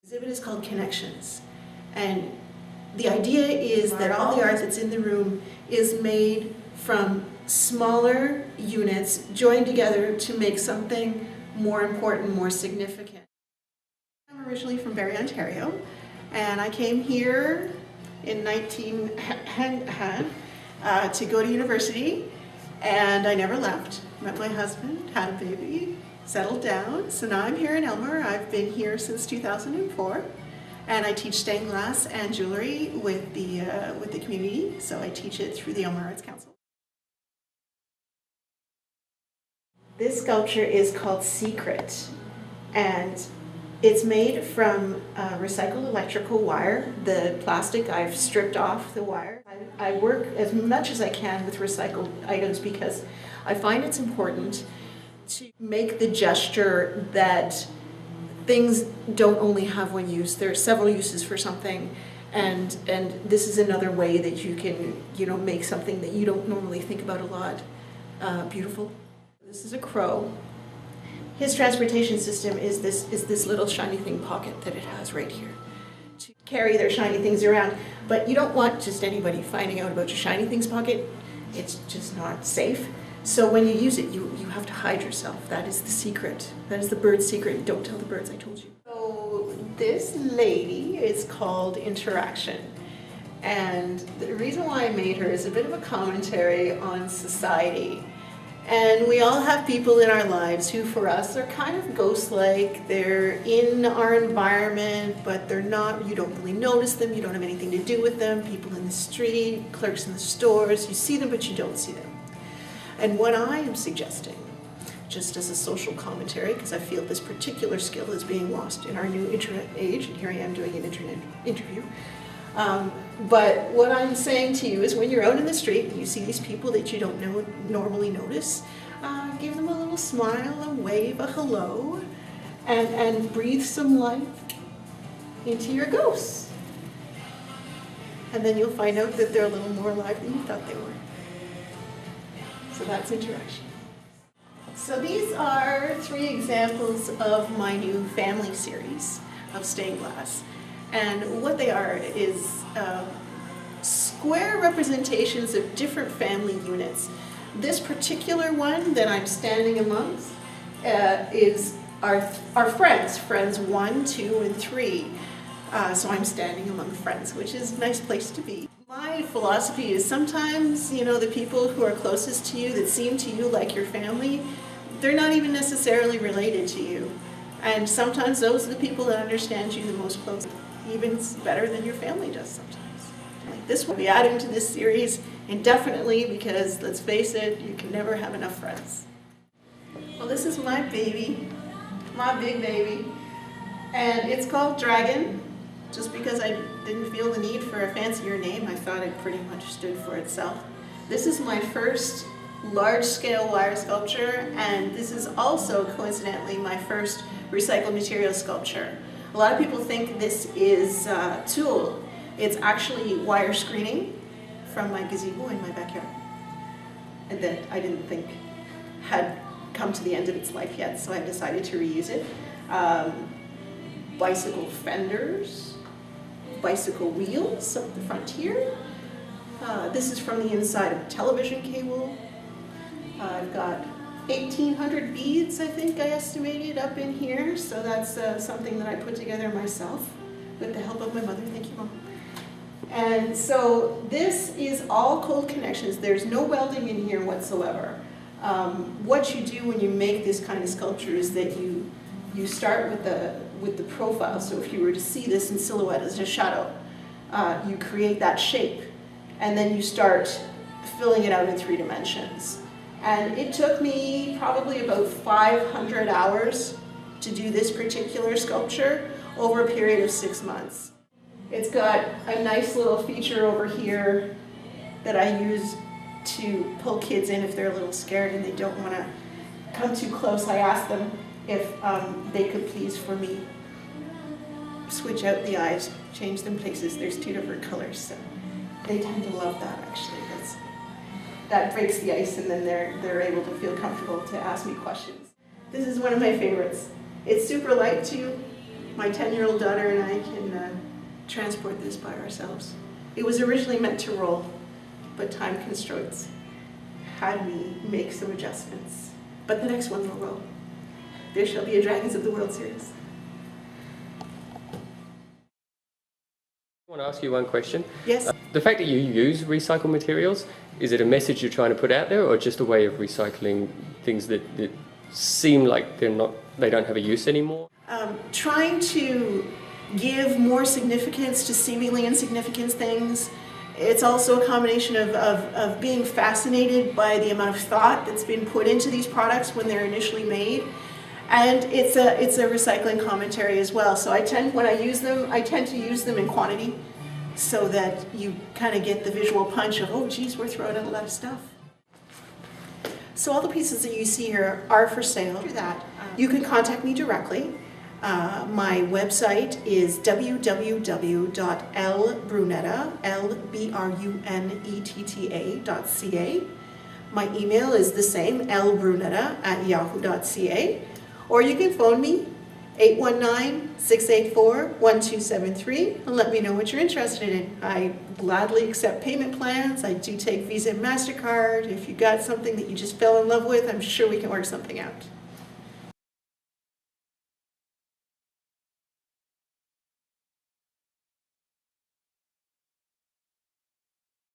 The exhibit is called Connexions, and the idea is that all the art that's in the room is made from smaller units joined together to make something more important, more significant. I'm originally from Barrie, Ontario, and I came here in 1900 to go to university, and I never left. Met my husband, had a baby, settled down. So now I'm here in Aylmer. I've been here since 2004, and I teach stained glass and jewelry with the community. So I teach it through the Aylmer Arts Council. This sculpture is called Secret, and it's made from recycled electrical wire. The plastic, I've stripped off the wire. I work as much as I can with recycled items because I find it's important to make the gesture that things don't only have one use. There are several uses for something, and this is another way that you can, make something that you don't normally think about a lot beautiful. This is a crow. His transportation system is this little shiny thing pocket that it has right here to carry their shiny things around. But you don't want just anybody finding out about your shiny things pocket. It's just not safe. So when you use it, you have to hide yourself. That is the secret. That is the bird's secret. Don't tell the birds I told you. So this lady is called Interaction. And the reason why I made her is a bit of a commentary on society. And we all have people in our lives who, for us, are kind of ghost-like. They're in our environment, but they're not, you don't really notice them, you don't have anything to do with them. People in the street, clerks in the stores, you see them, but you don't see them. And what I am suggesting, just as a social commentary, because I feel this particular skill is being lost in our new internet age, and here I am doing an internet interview. But what I'm saying to you is when you're out in the street and you see these people that you don't normally notice, give them a little smile, a wave, a hello, and breathe some life into your ghosts. And then you'll find out that they're a little more alive than you thought they were. So that's Interaction. So these are 3 examples of my new family series of stained glass. And what they are is square representations of different family units. This particular one that I'm standing amongst is our friends 1, 2, and 3. So I'm standing among friends, which is a nice place to be. My philosophy is sometimes, the people who are closest to you, that seem to you like your family, they're not even necessarily related to you. And sometimes those are the people that understand you the most closely, even better than your family does sometimes. Like this will be adding to this series indefinitely because, let's face it, you can never have enough friends. Well, this is my baby, my big baby, and it's called Dragon. Just because I didn't feel the need for a fancier name, I thought it pretty much stood for itself. This is my first large-scale wire sculpture, and this is also, coincidentally, my first recycled material sculpture. A lot of people think this is tulle. It's actually wire screening from my gazebo in my backyard, and that I didn't think had come to the end of its life yet, so I decided to reuse it. Bicycle fenders, bicycle wheels up the front here. This is from the inside of a television cable. I've got 1,800 beads, I think I estimated, up in here. So that's something that I put together myself with the help of my mother. Thank you, Mom. And so this is all cold connections. There's no welding in here whatsoever. What you do when you make this kind of sculpture is that you start with the profile. So if you were to see this in silhouette as a shadow, you create that shape, and then you start filling it out in 3 dimensions. And it took me probably about 500 hours to do this particular sculpture over a period of 6 months. It's got a nice little feature over here that I use to pull kids in if they're a little scared and they don't want to come too close. I ask them if they could please, for me, switch out the eyes, change them places. There's 2 different colors, so they tend to love that, actually. That breaks the ice, and then they're able to feel comfortable to ask me questions. This is one of my favorites. It's super light too. My 10-year-old daughter and I can transport this by ourselves. It was originally meant to roll, but time constraints had me make some adjustments. But the next one will roll. There shall be a Dragons of the World series. I want to ask you one question. Yes. The fact that you use recycled materials, is it a message you're trying to put out there, or just a way of recycling things that seem like they don't have a use anymore? Trying to give more significance to seemingly insignificant things. It's also a combination of being fascinated by the amount of thought that's been put into these products when they're initially made. And it's a recycling commentary as well. So when I use them, I tend to use them in quantity so that you kind of get the visual punch of, oh geez, we're throwing out a lot of stuff. So all the pieces that you see here are for sale. After that, you can contact me directly. My website is www.lbrunetta.ca. My email is the same, lbrunetta@yahoo.ca. Or you can phone me, 819-684-1273, and let me know what you're interested in. I gladly accept payment plans. I do take Visa and MasterCard. If you got something that you just fell in love with, I'm sure we can work something out.